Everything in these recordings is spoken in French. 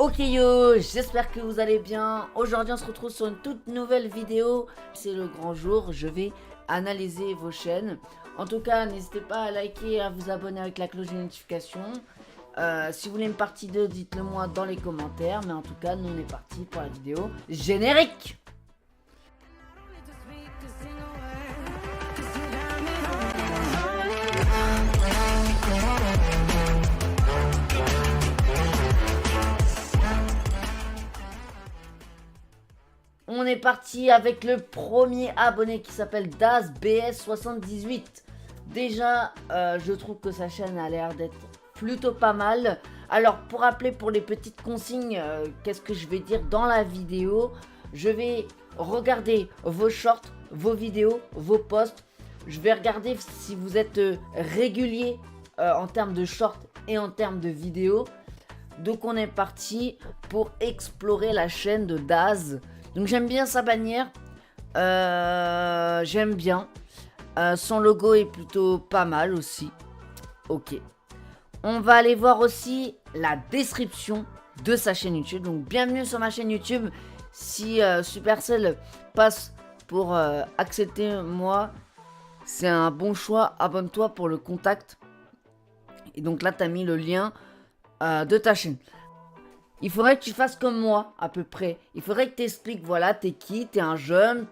Ok yo, j'espère que vous allez bien. Aujourd'hui on se retrouve sur une toute nouvelle vidéo. C'est le grand jour, je vais analyser vos chaînes. En tout cas, n'hésitez pas à liker, à vous abonner avec la cloche de notification. Si vous voulez une partie 2, dites-le moi dans les commentaires. Mais en tout cas, nous on est parti pour la vidéo générique. On est parti avec le premier abonné qui s'appelle DazBS78. Déjà, je trouve que sa chaîne a l'air d'être plutôt pas mal. Alors, pour rappeler pour les petites consignes, qu'est-ce que je vais dire dans la vidéo? Je vais regarder vos shorts, vos vidéos, vos posts. Je vais regarder si vous êtes régulier en termes de shorts et en termes de vidéos. Donc, on est parti pour explorer la chaîne de Daz. Donc j'aime bien sa bannière, j'aime bien, son logo est plutôt pas mal aussi, ok. On va aller voir aussi la description de sa chaîne YouTube, donc bienvenue sur ma chaîne YouTube. Si Supercell passe pour accepter moi, c'est un bon choix, abonne-toi pour le contact. Et donc là tu as mis le lien de ta chaîne. Il faudrait que tu fasses comme moi, à peu près. Il faudrait que tu expliques, voilà, t'es qui, t'es un jeune,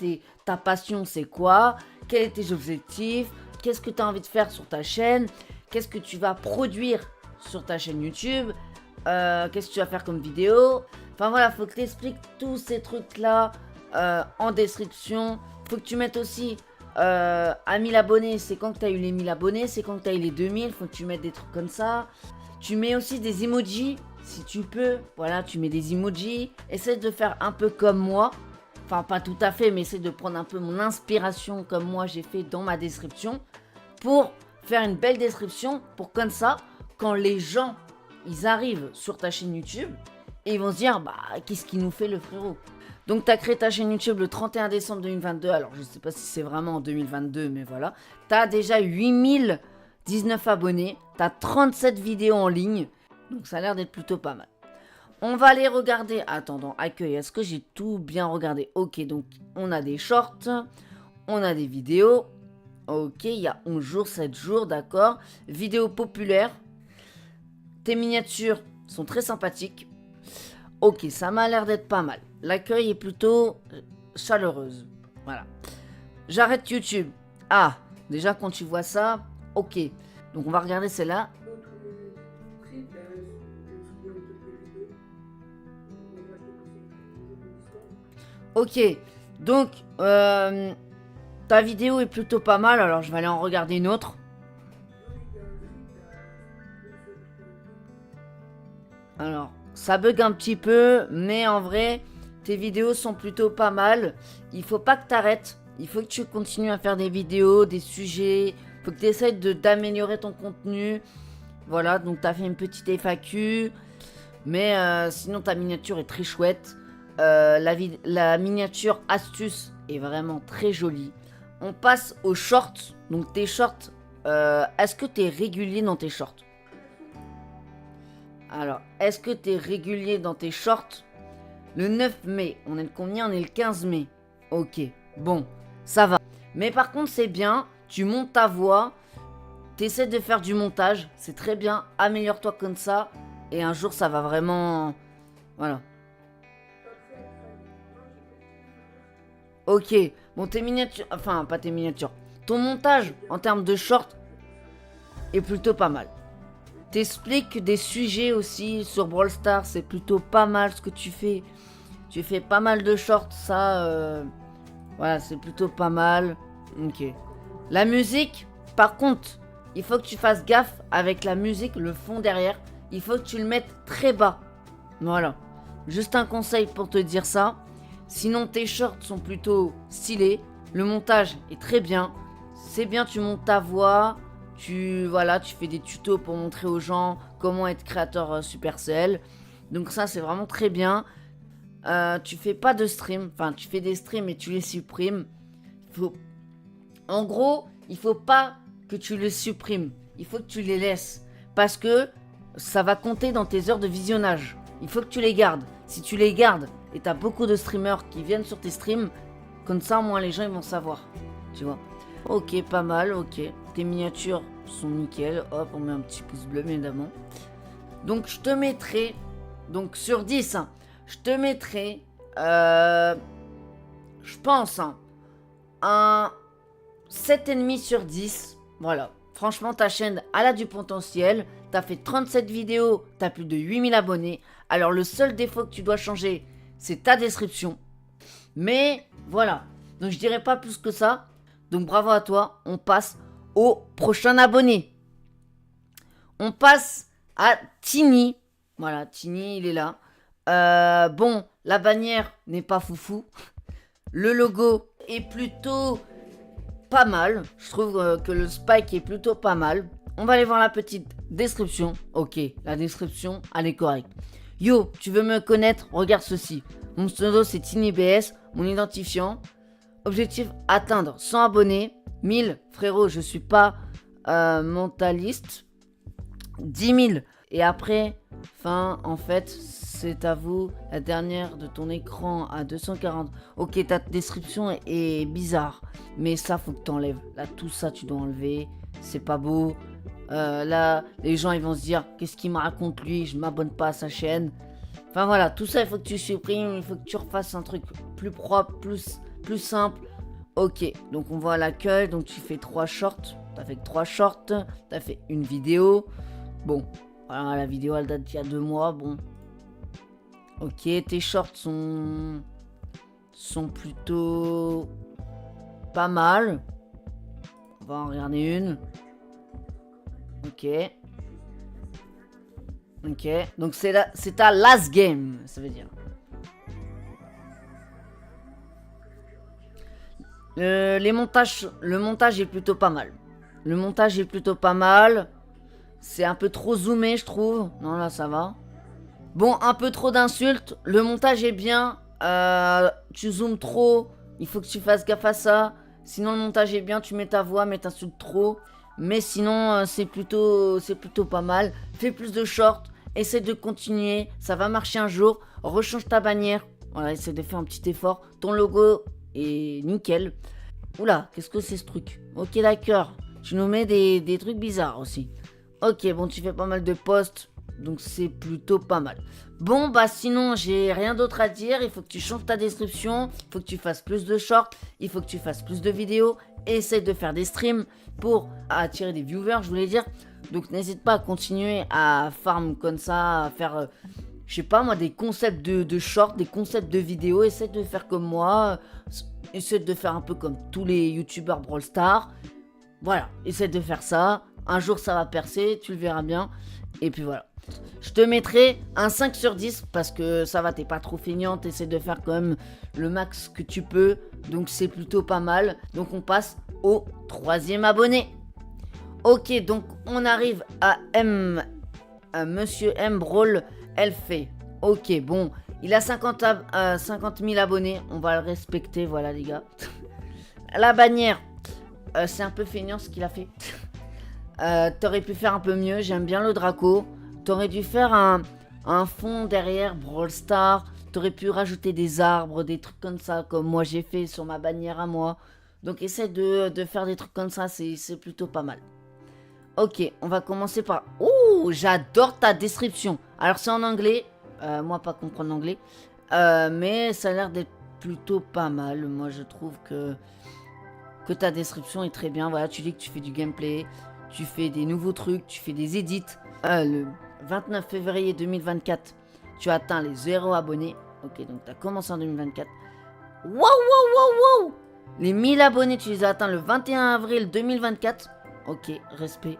ta passion c'est quoi, quels sont tes objectifs, qu'est-ce que tu as envie de faire sur ta chaîne, qu'est-ce que tu vas produire sur ta chaîne YouTube, qu'est-ce que tu vas faire comme vidéo. Enfin voilà, faut que tu expliques tous ces trucs-là en description. Faut que tu mettes aussi à 1000 abonnés, c'est quand que tu as eu les 1000 abonnés, c'est quand que tu as eu les 2000, faut que tu mettes des trucs comme ça. Tu mets aussi des emojis. Si tu peux, voilà, tu mets des emojis. Essaie de faire un peu comme moi. Enfin, pas tout à fait, mais essaie de prendre un peu mon inspiration comme moi j'ai fait dans ma description. Pour faire une belle description. Pour comme ça, quand les gens, ils arrivent sur ta chaîne YouTube. Et ils vont se dire, bah, qu'est-ce qu'il nous fait le frérot? Donc, tu as créé ta chaîne YouTube le 31 décembre 2022. Alors, je sais pas si c'est vraiment en 2022, mais voilà. Tu as déjà 8019 abonnés. Tu as 37 vidéos en ligne. Donc ça a l'air d'être plutôt pas mal. On va aller regarder. Attends, accueil. Est-ce que j'ai tout bien regardé? Ok, donc on a des shorts. On a des vidéos. Ok, il y a 11 jours, 7 jours, d'accord. Vidéos populaires. Tes miniatures sont très sympathiques. Ok, ça m'a l'air d'être pas mal. L'accueil est plutôt chaleureuse. Voilà. J'arrête YouTube. Ah, déjà quand tu vois ça, ok. Donc on va regarder celle-là. Ok, donc ta vidéo est plutôt pas mal, alors je vais aller en regarder une autre. Alors, ça bug un petit peu, mais en vrai, tes vidéos sont plutôt pas mal. Il faut pas que t'arrêtes, il faut que tu continues à faire des vidéos, des sujets. Il faut que tu essaies d'améliorer ton contenu. Voilà, donc t'as fait une petite FAQ. Mais sinon, ta miniature est très chouette. La miniature astuce est vraiment très jolie. On passe aux shorts. Donc tes shorts, est-ce que tu es régulier dans tes shorts? Alors, est-ce que tu es régulier dans tes shorts? Le 9 mai, on est le combien? On est le 15 mai. Ok, bon, ça va. Mais par contre, c'est bien, tu montes ta voix, tu essaies de faire du montage, c'est très bien, améliore-toi comme ça. Et un jour, ça va vraiment... Voilà. Ok, bon tes miniatures, enfin pas tes miniatures, ton montage en termes de short est plutôt pas mal. T'expliques des sujets aussi sur Brawl Stars, c'est plutôt pas mal ce que tu fais. Tu fais pas mal de shorts, ça, voilà, c'est plutôt pas mal. Ok. La musique, par contre, il faut que tu fasses gaffe avec la musique, le fond derrière. Il faut que tu le mettes très bas. Voilà. Juste un conseil pour te dire ça. Sinon, tes shorts sont plutôt stylés. Le montage est très bien. C'est bien, tu montes ta voix. Voilà, tu fais des tutos pour montrer aux gens comment être créateur Supercell. Donc ça, c'est vraiment très bien. Tu fais pas de stream. Enfin, tu fais des streams et tu les supprimes. En gros, il faut pas que tu les supprimes. Il faut que tu les laisses. Parce que ça va compter dans tes heures de visionnage. il faut que tu les gardes. Si tu les gardes et t'as beaucoup de streamers qui viennent sur tes streams, comme ça au moins les gens ils vont savoir. Tu vois. Ok, pas mal, ok. Tes miniatures sont nickel. Hop, on met un petit pouce bleu, évidemment. Donc, je te mettrai... Donc, sur 10, hein, je te mettrai... je pense, hein, un 7,5 sur 10. Voilà. Franchement, ta chaîne, elle a du potentiel. T'as fait 37 vidéos, t'as plus de 8000 abonnés. Alors, le seul défaut que tu dois changer, c'est ta description. Mais, voilà. Donc, je dirais pas plus que ça. Donc, bravo à toi. On passe au prochain abonné. On passe à Tini. Voilà, Tini, il est là. Bon, la bannière n'est pas foufou. Le logo est plutôt pas mal. Je trouve que le spike est plutôt pas mal. On va aller voir la petite description. Ok, la description, elle est correcte. Yo, tu veux me connaître? Regarde ceci. Mon pseudo, c'est TiniBS. Mon identifiant. Objectif, atteindre 100 abonnés. 1000, frérot, je suis pas mentaliste. 10 000. Et après, fin, en fait, c'est à vous. La dernière de ton écran à 240. Ok, ta description est bizarre. Mais ça, faut que t'enlèves. Là, tout ça, tu dois enlever. C'est pas beau. Là, les gens, ils vont se dire, qu'est-ce qu'il me raconte lui? Je m'abonne pas à sa chaîne. Enfin, voilà, tout ça, il faut que tu supprimes. Il faut que tu refasses un truc plus propre, plus simple. Ok, donc on voit l'accueil. Donc, tu fais 3 shorts. T'as fait 3 shorts. T'as fait une vidéo. Bon, voilà, la vidéo elle date d'il y a 2 mois, bon. Ok, tes shorts sont plutôt pas mal. On va en regarder une. Ok. Ok, donc c'est ta last game, ça veut dire. Le montage est plutôt pas mal. Le montage est plutôt pas mal. C'est un peu trop zoomé, je trouve. Non, là, ça va. Bon, un peu trop d'insultes. Le montage est bien. Tu zoomes trop. Il faut que tu fasses gaffe à ça. Sinon, le montage est bien. Tu mets ta voix, mais t'insultes trop. Mais sinon, c'est plutôt pas mal. Fais plus de shorts. Essaie de continuer. Ça va marcher un jour. Rechange ta bannière. Voilà, essaie de faire un petit effort. Ton logo est nickel. Oula, qu'est-ce que c'est ce truc? Ok, d'accord. Tu nous mets des trucs bizarres aussi. Ok, bon, tu fais pas mal de posts, donc c'est plutôt pas mal. Bon, bah sinon, j'ai rien d'autre à dire. Il faut que tu changes ta description, il faut que tu fasses plus de shorts, il faut que tu fasses plus de vidéos. Essaye de faire des streams pour attirer des viewers, je voulais dire. Donc n'hésite pas à continuer à farm comme ça, à faire, je sais pas moi, des concepts de shorts, des concepts de vidéos. Essaye de faire comme moi, essaye de faire un peu comme tous les youtubeurs Brawl Stars. Voilà, essaye de faire ça. Un jour ça va percer, tu le verras bien. Et puis voilà. Je te mettrai un 5 sur 10 parce que ça va, t'es pas trop feignante. Essaie de faire quand même le max que tu peux. Donc c'est plutôt pas mal. Donc on passe au 3e abonné. Ok, donc on arrive à Monsieur M Brawl LF. Ok, bon, il a 50 000 abonnés. On va le respecter, voilà les gars. La bannière, c'est un peu feignant ce qu'il a fait. T'aurais pu faire un peu mieux. J'aime bien le Draco. T'aurais dû faire un fond derrière Brawl Stars. T'aurais pu rajouter des arbres, des trucs comme ça, comme moi j'ai fait sur ma bannière à moi. Donc essaie de faire des trucs comme ça, c'est plutôt pas mal. Ok, on va commencer par... Ouh, j'adore ta description. Alors c'est en anglais. Moi pas comprendre l'anglais. Mais ça a l'air d'être plutôt pas mal. Moi je trouve que ta description est très bien. Voilà, tu dis que tu fais du gameplay. Tu fais des nouveaux trucs, tu fais des edits. Le 29 février 2024, tu as atteint les 0 abonnés. Ok, donc tu as commencé en 2024. Wow, wow, wow, wow. Les 1000 abonnés, tu les as atteints le 21 avril 2024. Ok, respect.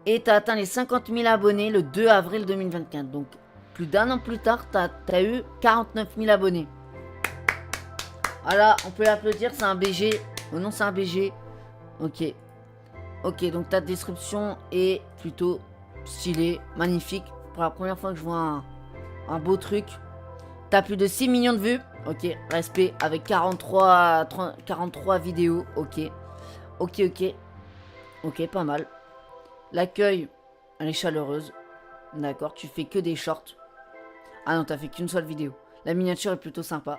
Et tu as atteint les 50 000 abonnés le 2 avril 2024. Donc, plus d'un an plus tard, tu as eu 49 000 abonnés. Voilà, on peut l'applaudir, c'est un BG. Oh non, c'est un BG. Ok. Ok, donc ta description est plutôt stylée, magnifique. Pour la première fois que je vois un beau truc. T'as plus de 6 millions de vues. Ok, respect. Avec 43 vidéos. Ok. Ok, ok. Ok, pas mal. L'accueil, elle est chaleureuse. D'accord, tu fais que des shorts. Ah non, t'as fait qu'une seule vidéo. La miniature est plutôt sympa.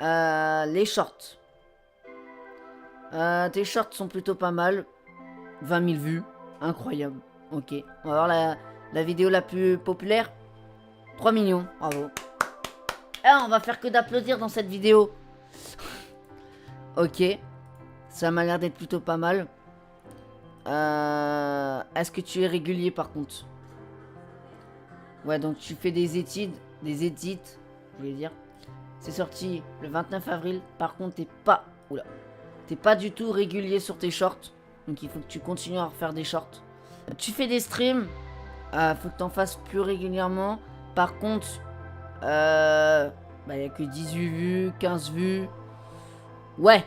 Les shorts. Tes shorts sont plutôt pas mal. 20 000 vues. Incroyable. Ok. On va voir la vidéo la plus populaire. 3 millions. Bravo. Ah, on va faire que d'applaudir dans cette vidéo. Ok. Ça m'a l'air d'être plutôt pas mal. Est-ce que tu es régulier par contre? Ouais, donc tu fais des études, des edits, je voulais dire. C'est sorti le 29 avril. Par contre, t'es pas... Oula. T'es pas du tout régulier sur tes shorts. Donc il faut que tu continues à refaire des shorts. Tu fais des streams. Faut que t'en fasses plus régulièrement. Par contre, y a que 18 vues, 15 vues. Ouais.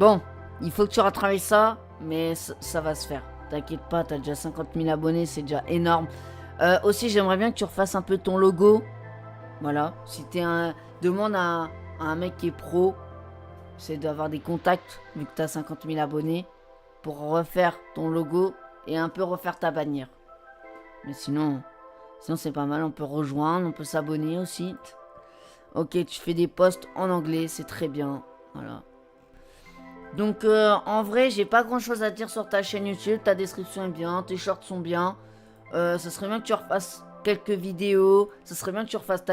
Bon, il faut que tu retravailles ça. Mais ça va se faire. T'inquiète pas, t'as déjà 50 000 abonnés. C'est déjà énorme. Aussi, j'aimerais bien que tu refasses un peu ton logo. Voilà. Si t'es un... Demande à un mec qui est pro. C'est d'avoir des contacts, vu que t'as 50 000 abonnés, pour refaire ton logo et un peu refaire ta bannière. Mais sinon c'est pas mal, on peut rejoindre, on peut s'abonner aussi. Ok, tu fais des posts en anglais, c'est très bien. Voilà. Donc en vrai, j'ai pas grand chose à dire sur ta chaîne YouTube. Ta description est bien, tes shorts sont bien. Ça serait bien que tu refasses quelques vidéos. Ça serait bien que tu refasses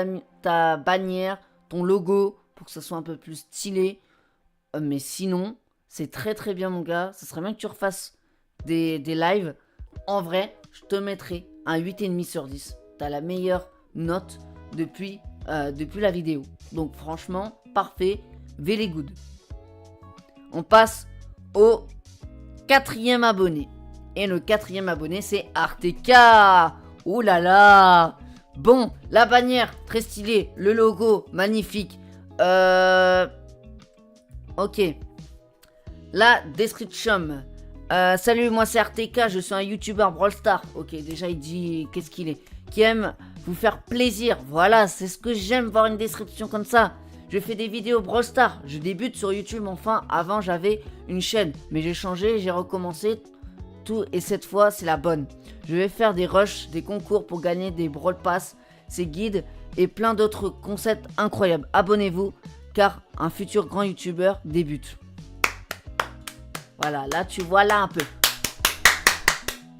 ta bannière, ton logo, pour que ça soit un peu plus stylé. Mais sinon, c'est très très bien mon gars. Ça serait bien que tu refasses des lives. En vrai, je te mettrai un 8,5 sur 10. T'as la meilleure note depuis la vidéo. Donc franchement, parfait. Very good. On passe au 4e abonné. Et le 4e abonné, c'est RTK. Ouh là là. Bon, la bannière, très stylée. Le logo, magnifique. Ok. La description. Salut, moi c'est RTK, je suis un YouTuber Brawl Stars. Ok, déjà il dit qu'est-ce qu'il est. Qui aime vous faire plaisir. Voilà, c'est ce que j'aime, voir une description comme ça. Je fais des vidéos Brawl Stars. Je débute sur YouTube enfin. Avant j'avais une chaîne. Mais j'ai changé, j'ai recommencé tout. Et cette fois c'est la bonne. Je vais faire des rushs, des concours pour gagner des Brawl Pass, ces guides et plein d'autres concepts incroyables. Abonnez-vous. Car un futur grand youtubeur débute. Voilà, là tu vois là un peu.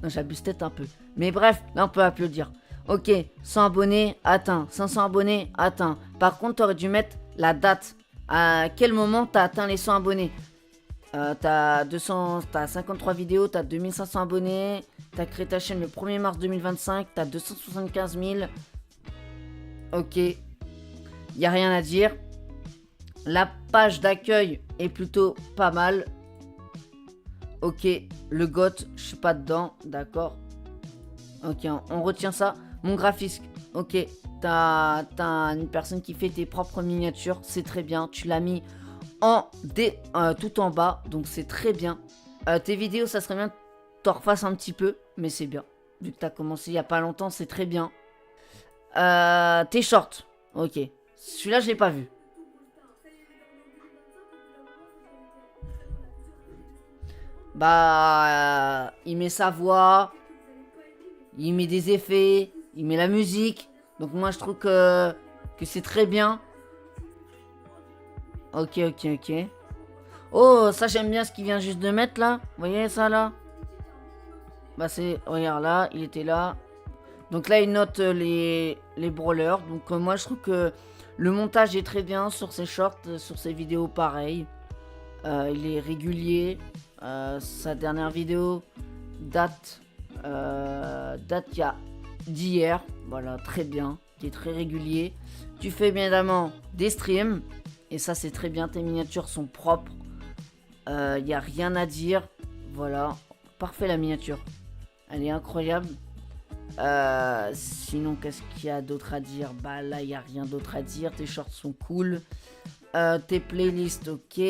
Non, j'abuse peut-être un peu. Mais bref, là on peut applaudir. Ok, 100 abonnés, atteint. 500 abonnés, atteint. Par contre, t'aurais dû mettre la date. À quel moment t'as atteint les 100 abonnés? T'as 53 vidéos, t'as 2500 abonnés. T'as créé ta chaîne le 1er mars 2025. T'as 275 000. Ok. Y a rien à dire. La page d'accueil est plutôt pas mal. Ok, le GOT, je suis pas dedans, d'accord. Ok, on retient ça. Mon graphisme, ok. T'as une personne qui fait tes propres miniatures, c'est très bien. Tu l'as mis tout en bas, donc c'est très bien. Tes vidéos, ça serait bien que t'en refasses un petit peu, mais c'est bien. Vu que t'as commencé il y a pas longtemps, c'est très bien. Tes shorts, ok. Celui-là, je l'ai pas vu. Il met sa voix, il met des effets, il met la musique. Donc moi je trouve que c'est très bien. Ok. Oh, ça j'aime bien ce qu'il vient juste de mettre là. Vous voyez ça là? Regarde là, il était là. Donc là il note les brawlers. Donc moi je trouve que le montage est très bien sur ses shorts, sur ses vidéos pareil. Il est régulier. Sa dernière vidéo date d'hier. Voilà, très bien. Qui est très régulier. Tu fais bien évidemment des streams. Et ça, c'est très bien. Tes miniatures sont propres. Il n'y a rien à dire. Voilà. Parfait la miniature. Elle est incroyable. Sinon, qu'est-ce qu'il y a d'autre à dire? Bah là, il n'y a rien d'autre à dire. Tes shorts sont cool. Tes playlists, ok.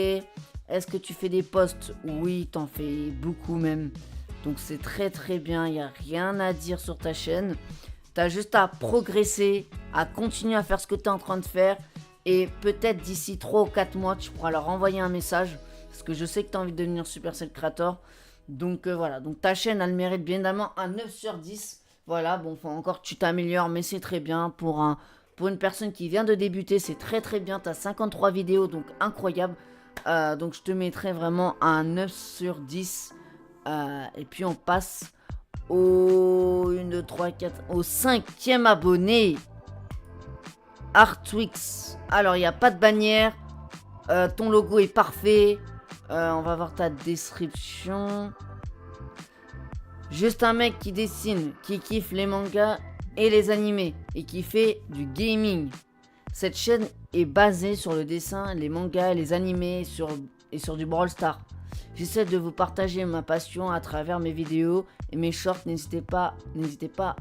Est-ce que tu fais des posts? Oui, t'en fais beaucoup même. Donc c'est très très bien, il n'y a rien à dire sur ta chaîne. T'as juste à progresser, à continuer à faire ce que tu es en train de faire. Et peut-être d'ici 3 ou 4 mois, tu pourras leur envoyer un message. Parce que je sais que tu as envie de devenir Supercell Creator. Donc voilà, donc ta chaîne, elle mérite bien évidemment un 9 sur 10. Voilà, bon, faut encore que tu t'améliores, mais c'est très bien pour un Pour une personne qui vient de débuter, c'est très très bien. Tu as 53 vidéos, donc incroyable. Donc je te mettrai vraiment un 9 sur 10. Et puis on passe au 1, 2, 3, 4, au 5e abonné. Artwix. Alors, il n'y a pas de bannière. Ton logo est parfait. On va voir ta description. Juste un mec qui dessine, qui kiffe les mangas et les animés, et qui fait du gaming. Cette chaîne est basée sur le dessin, les mangas et les animés, et sur du Brawl Stars. J'essaie de vous partager ma passion à travers mes vidéos et mes shorts. N'hésitez pas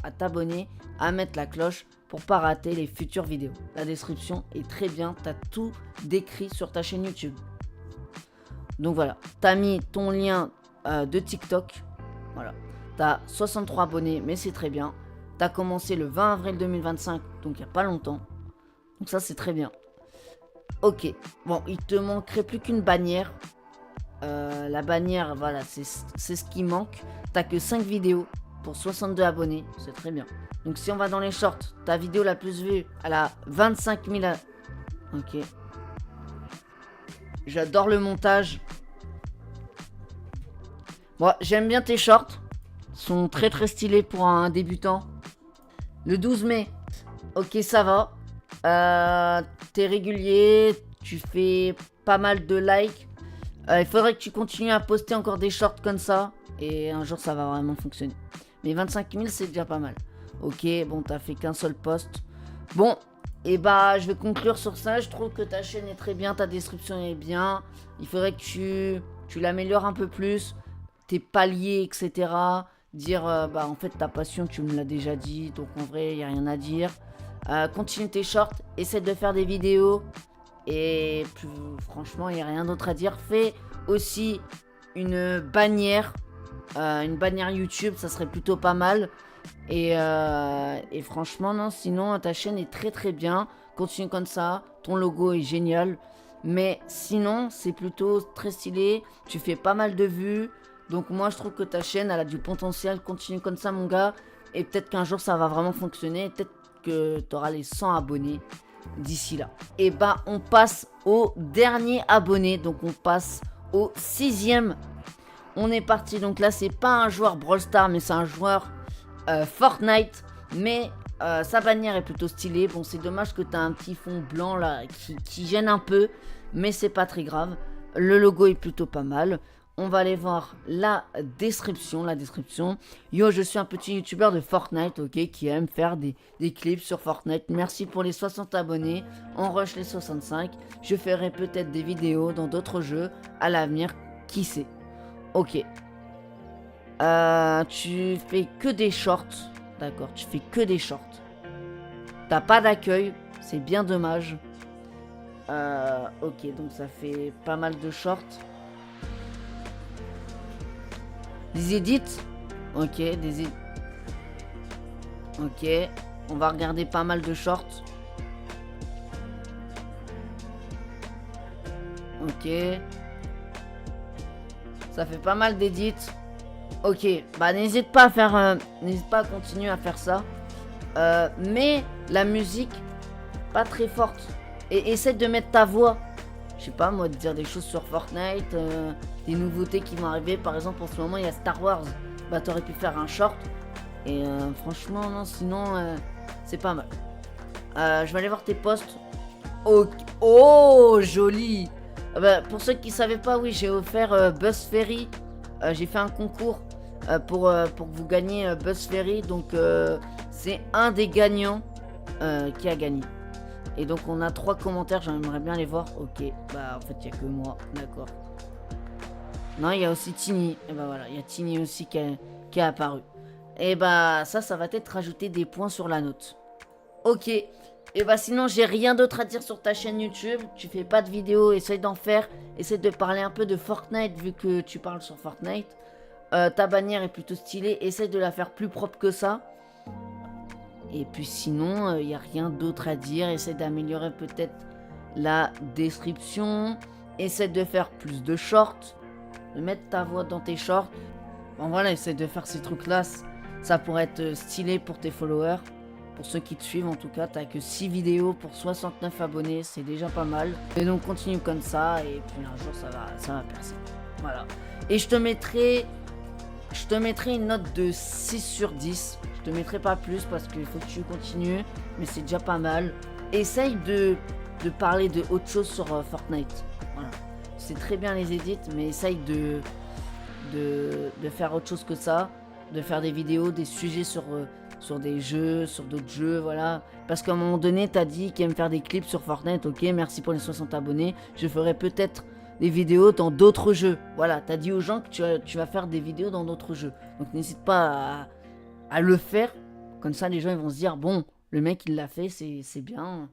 à t'abonner, à mettre la cloche pour pas rater les futures vidéos. La description est très bien, t'as tout décrit sur ta chaîne YouTube. Donc voilà, t'as mis ton lien de TikTok. Voilà, t'as 63 abonnés, mais c'est très bien. T'as commencé le 20 avril 2025, donc il n'y a pas longtemps. Donc ça, c'est très bien. Ok, bon, il te manquerait plus qu'une bannière. La bannière, voilà, c'est ce qui manque. T'as que 5 vidéos pour 62 abonnés, c'est très bien. Donc si on va dans les shorts, ta vidéo la plus vue, elle a 25 000... Ok. J'adore le montage. Bon, j'aime bien tes shorts. Ils sont très très stylés pour un débutant. Le 12 mai. Ok, ça va. T'es régulier. Tu fais pas mal de likes. Il faudrait que tu continues à poster encore des shorts comme ça. Et un jour, ça va vraiment fonctionner. Mais 25 000, c'est déjà pas mal. Ok, bon, t'as fait qu'un seul post. Bon, et bah, je vais conclure sur ça. Je trouve que ta chaîne est très bien. Ta description est bien. Il faudrait que tu l'améliores un peu plus. Tes paliers, etc. Dire, bah, en fait, ta passion, tu me l'as déjà dit. Donc, en vrai, il n'y a rien à dire. Continue tes shorts. Essaie de faire des vidéos. Et puis, franchement, il n'y a rien d'autre à dire. Fais aussi une bannière YouTube, ça serait plutôt pas mal. Et franchement, non, sinon, ta chaîne est très très bien. Continue comme ça. Ton logo est génial. Mais sinon, c'est plutôt très stylé. Tu fais pas mal de vues. Donc moi, je trouve que ta chaîne, elle a du potentiel. Continue comme ça, mon gars. Et peut-être qu'un jour, ça va vraiment fonctionner. Peut-être que tu auras les 100 abonnés d'ici là. Et bah, on passe au dernier abonné. Donc, on passe au 6e. On est parti. Donc là, c'est pas un joueur Brawl Stars, mais c'est un joueur Fortnite. Mais sa bannière est plutôt stylée. Bon, c'est dommage que tu as un petit fond blanc là qui gêne un peu. Mais c'est pas très grave. Le logo est plutôt pas mal. On va aller voir la description. Yo, je suis un petit youtubeur de Fortnite, ok, qui aime faire des clips sur Fortnite. Merci pour les 60 abonnés. On rush les 65. Je ferai peut-être des vidéos dans d'autres jeux à l'avenir. Qui sait? Ok. Tu fais que des shorts. D'accord, tu fais que des shorts. T'as pas d'accueil. C'est bien dommage. Ok, donc ça fait pas mal de shorts. Des edits. Ok, Ok, on va regarder pas mal de shorts. Ok. Ça fait pas mal d'édits. Ok, bah n'hésite pas à continuer à faire ça. Mais la musique, pas très forte. Et essaie de mettre ta voix. Je sais pas moi, de dire des choses sur Fortnite, des nouveautés qui vont arriver. Par exemple, en ce moment, il y a Star Wars. Bah, t'aurais pu faire un short. Et franchement, non, sinon, c'est pas mal. Je vais aller voir tes posts. Oh, joli. Bah, pour ceux qui savaient pas, oui, j'ai offert Buzz Ferry. J'ai fait un concours pour que vous gagniez Buzz Ferry. Donc, c'est un des gagnants qui a gagné. Et donc on a 3 commentaires, j'aimerais bien les voir. Ok, bah en fait il n'y a que moi, d'accord. Non, il y a aussi Tini. Et bah voilà, il y a Tini aussi qui est apparu. Et bah ça va peut-être rajouter des points sur la note. Ok, et bah sinon j'ai rien d'autre à dire sur ta chaîne YouTube. Tu fais pas de vidéos, essaye d'en faire. Essaye de parler un peu de Fortnite vu que tu parles sur Fortnite. Ta bannière est plutôt stylée, essaye de la faire plus propre que ça. Et puis sinon, il n'y a rien d'autre à dire. Essaie d'améliorer peut-être la description. Essaie de faire plus de shorts. De mettre ta voix dans tes shorts. Bon voilà, essaie de faire ces trucs-là. Ça pourrait être stylé pour tes followers. Pour ceux qui te suivent, en tout cas, t'as que 6 vidéos pour 69 abonnés, c'est déjà pas mal. Et donc continue comme ça, et puis un jour ça va percer. Voilà. Et je te mettrai une note de 6 sur 10. Je te mettrai pas plus parce qu'il faut que tu continues, mais c'est déjà pas mal. Essaye de parler de autre chose sur Fortnite. Voilà. C'est très bien les edits, mais essaye de faire autre chose que ça. De faire des vidéos, des sujets sur des jeux, sur d'autres jeux, voilà. Parce qu'à un moment donné, t'as dit qu'il aime faire des clips sur Fortnite, ok, merci pour les 60 abonnés. Je ferai peut-être des vidéos dans d'autres jeux. Voilà, t'as dit aux gens que tu vas faire des vidéos dans d'autres jeux. Donc n'hésite pas à le faire. Comme ça, les gens ils vont se dire, bon, le mec il l'a fait, c'est bien.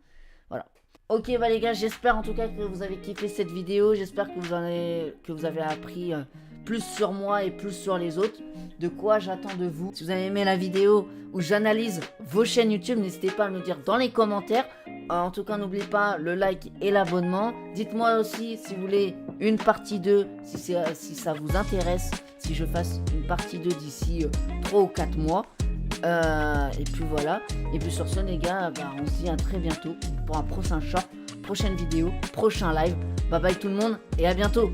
Voilà. Ok, bah les gars, j'espère en tout cas que vous avez kiffé cette vidéo. J'espère que vous avez appris plus sur moi et plus sur les autres. De quoi j'attends de vous. Si vous avez aimé la vidéo où j'analyse vos chaînes YouTube, n'hésitez pas à me le dire dans les commentaires. En tout cas, n'oubliez pas le like et l'abonnement. Dites-moi aussi si vous voulez une partie 2, si ça vous intéresse, si je fasse une partie 2 d'ici 3 ou 4 mois. Et puis voilà. Et puis sur ce, les gars, on se dit à très bientôt pour un prochain short, prochaine vidéo, prochain live. Bye bye tout le monde et à bientôt.